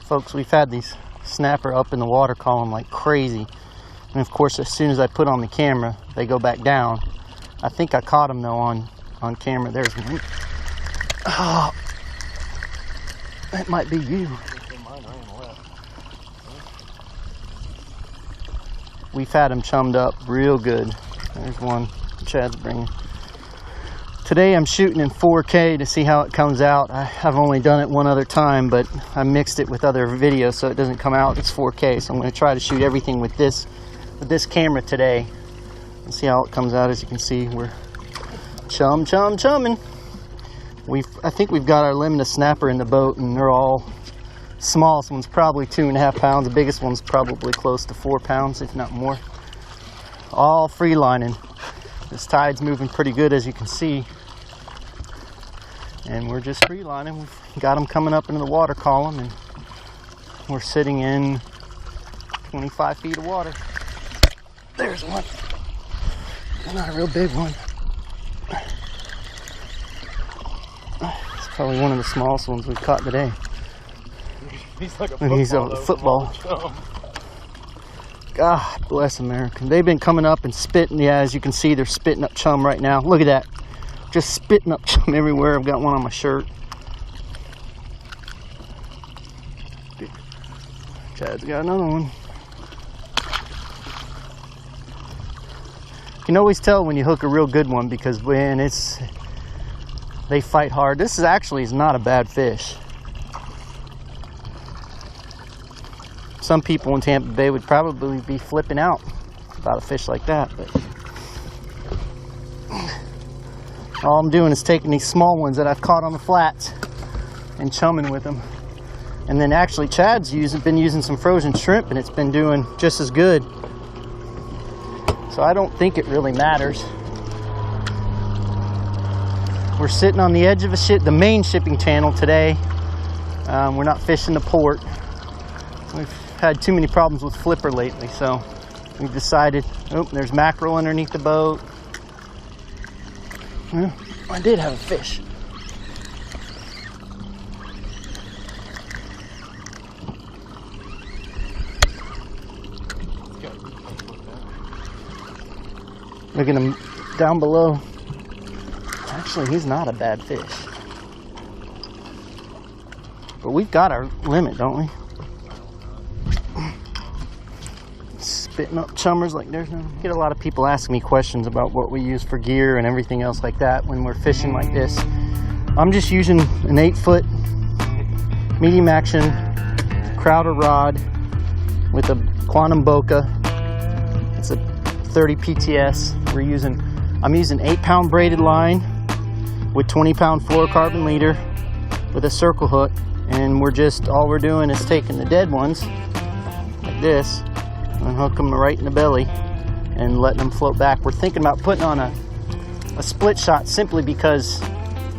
Folks, we've had these snapper up in the water column like crazy, and of course as soon as I put on the camera they go back down. I think I caught them though on camera. There's one. Oh, that might be you. We've had them chummed up real good. There's one Chad's bringing. Today I'm shooting in 4K to see how it comes out. I've only done it one other time, but I mixed it with other videos so it doesn't come out. It's 4K, so I'm going to try to shoot everything with this camera today and see how it comes out. As you can see, we're chumming. I think we've got our limit of snapper in the boat, and they're all small. This one's probably 2.5 pounds. The biggest one's probably close to 4 pounds, if not more. All free lining. This tide's moving pretty good, as you can see, and we're just free lining. We've got them coming up into the water column, and we're sitting in 25 feet of water. There's one. Not a real big one. It's probably one of the smallest ones we've caught today. He's like a football. God bless America. They've been coming up and spitting. Yeah, as you can see, they're spitting up chum right now. Look at that. Just spitting up chum everywhere. I've got one on my shirt. Chad's got another one. You can always tell when you hook a real good one, because when they fight hard. This is not a bad fish. Some people in Tampa Bay would probably be flipping out about a fish like that, but all I'm doing is taking these small ones that I've caught on the flats and chumming with them. And then actually Chad's been using some frozen shrimp, and it's been doing just as good. So I don't think it really matters. We're sitting on the edge of the main shipping channel today. We're not fishing the port. We've had too many problems with flipper lately, so we've decided. Oh, there's mackerel underneath the boat. Well, I did have a fish. Look at him down below. Actually, he's not a bad fish. But we've got our limit, don't we? Spitting up chummers like there's no. I get a lot of people asking me questions about what we use for gear and everything else like that when we're fishing like this. I'm just using an 8-foot medium action Crowder rod with a Quantum Boca. It's a 30 PTS. I'm using 8-pound braided line with 20-pound fluorocarbon leader with a circle hook, and all we're doing is taking the dead ones like this and hook them right in the belly and letting them float back. We're thinking about putting on a split shot simply because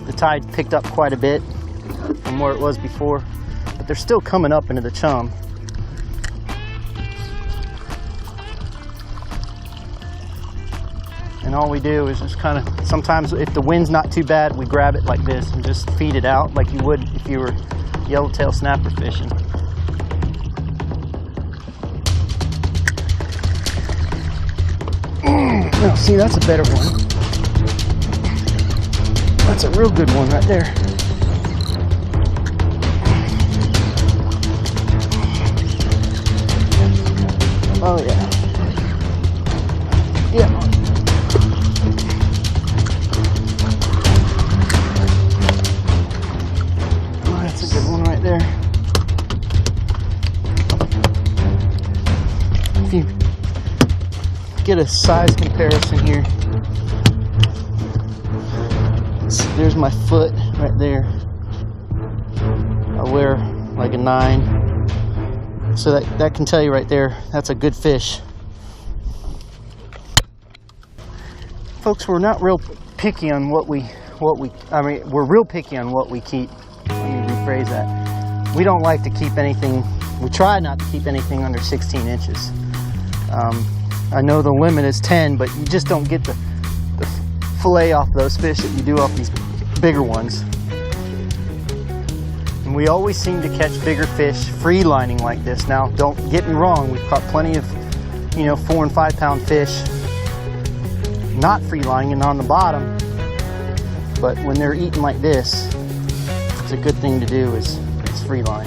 the tide picked up quite a bit from where it was before, but they're still coming up into the chum. And all we do is just kind of, sometimes if the wind's not too bad, we grab it like this and just feed it out like you would if you were yellowtail snapper fishing. Now, see, that's a better one. That's a real good one right there. Oh, yeah. Yeah. Oh, that's a good one right there. If you get a size comparison here. There's my foot right there. I wear like a 9. So that can tell you right there, that's a good fish. folks, we're not real picky on what we, I mean, we're real picky on what we keep. Let me rephrase that. We don't like to keep anything, we try not to keep anything under 16 inches. I know the limit is 10, but you just don't get the fillet off those fish that you do off these bigger ones. And we always seem to catch bigger fish free lining like this. Now, don't get me wrong, we've caught plenty of, 4 and 5 pound fish not free lining and on the bottom. But when they're eating like this, it's a good thing to do is free line.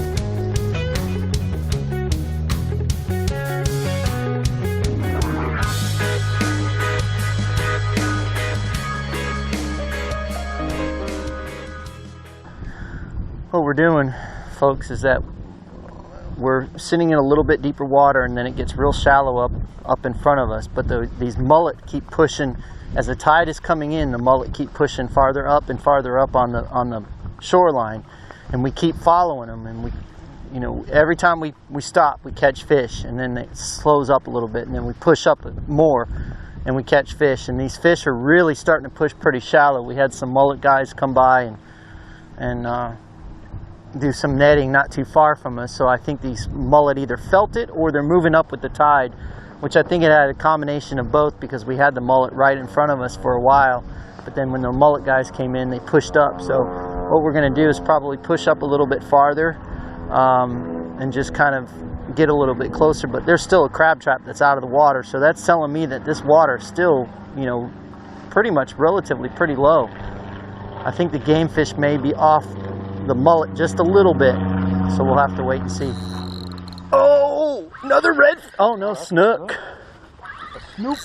What we're doing, folks, is that we're sitting in a little bit deeper water, and then it gets real shallow up in front of us. But these mullet keep pushing as the tide is coming in. The mullet keep pushing farther up and farther up on the shoreline, and we keep following them. And we, every time we stop, we catch fish, and then it slows up a little bit, and then we push up more, and we catch fish. And these fish are really starting to push pretty shallow. We had some mullet guys come by and do some netting not too far from us, so I think these mullet either felt it or they're moving up with the tide, which I think it had a combination of both, because we had the mullet right in front of us for a while, but then when the mullet guys came in, they pushed up. So what we're going to do is probably push up a little bit farther and just kind of get a little bit closer. But there's still a crab trap that's out of the water, so that's telling me that this water is still, pretty much relatively pretty low. I think the game fish may be off the mullet just a little bit, so we'll have to wait and see. Oh, another red. Oh no, snook. A snook.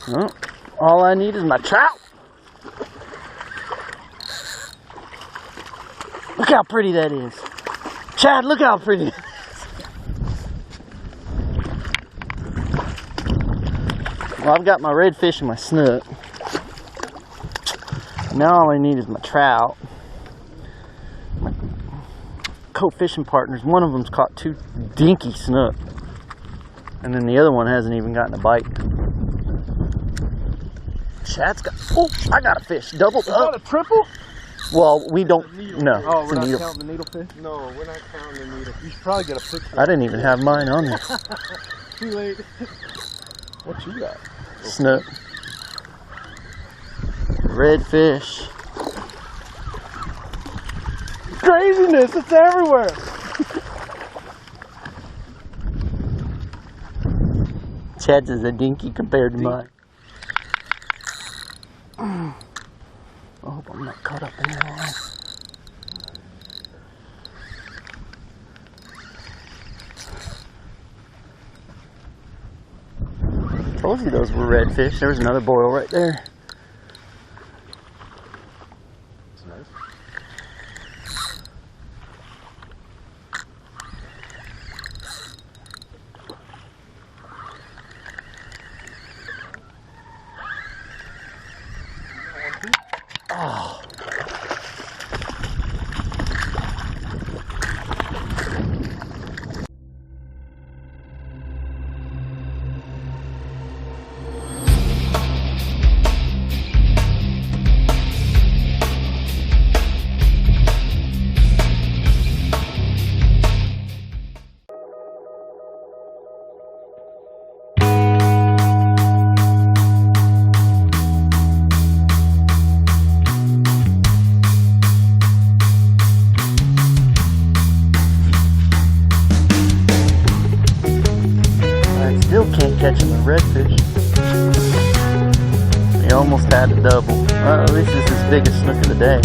Well, all I need is my trout. Look how pretty that is. Chad, look how pretty it is. Well, I've got my redfish and my snook. Now all I need is my trout. My co-fishing partners, one of them's caught 2 dinky snook. And then the other one hasn't even gotten a bite. Chad's got, oh, I got a fish, doubled up. Is that a triple? Well, we don't, no. Oh, it's we're a not needle. counting the needlefish? No, we're not counting the needle. You should probably get a picture. I didn't even have mine on there. Too late. What you got? Snook. Redfish. Craziness, it's everywhere. Chad's is a dinky compared to mine. I hope I'm not caught up in the line. Told you those were redfish. There was another boil right there. That's nice. Oh. Still can't catch him a redfish. He almost had a double. At least this is his biggest snook of the day.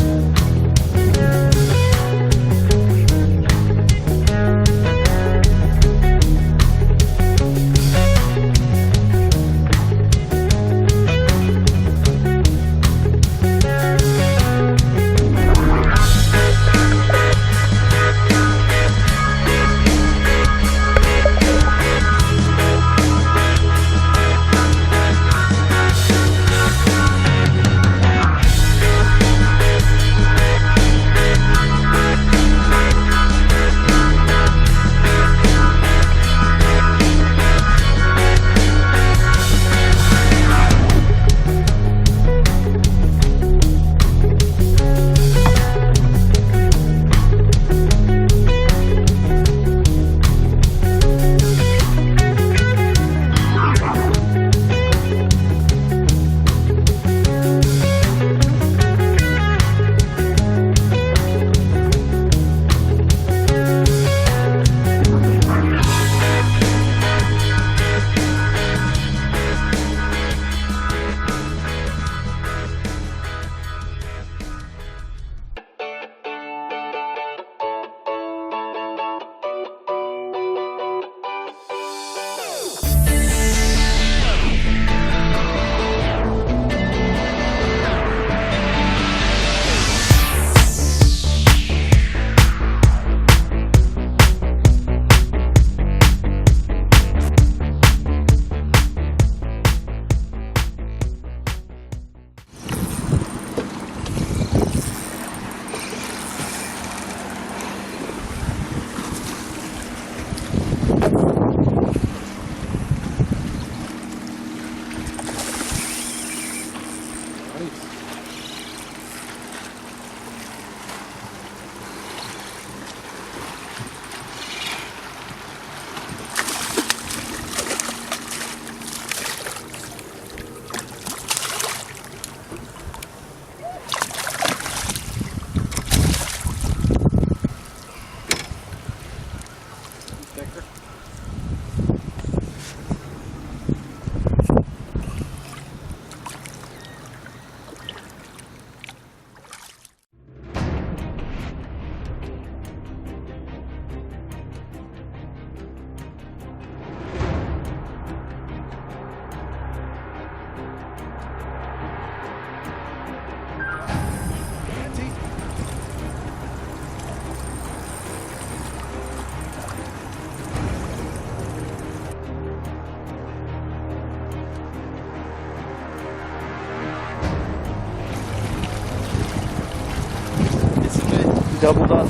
doubled up.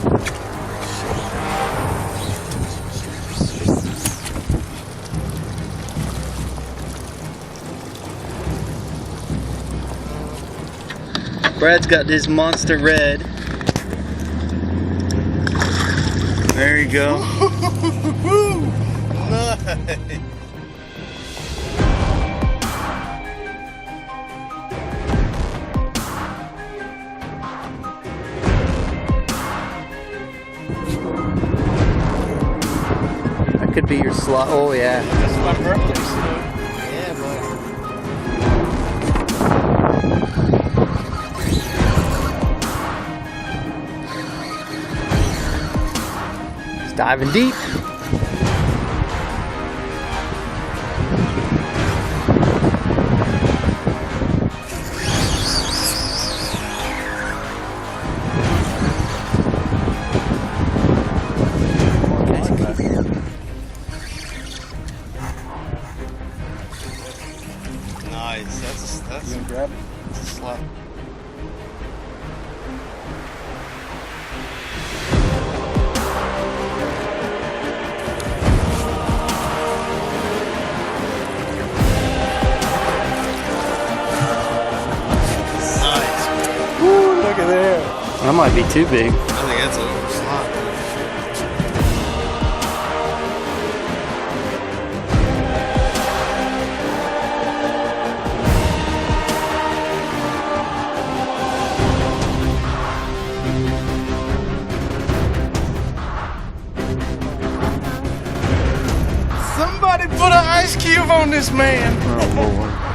Brad's got this monster red. There you go. Nice. That could be your slot. Oh yeah. That's my birthday suit. Yeah, buddy. He's diving deep. Nice. That's You gonna grab it? a slap. Nice. Woo, look at that. That might be too big. I think that's a slot. Somebody put an ice cube on this man. Oh Lord.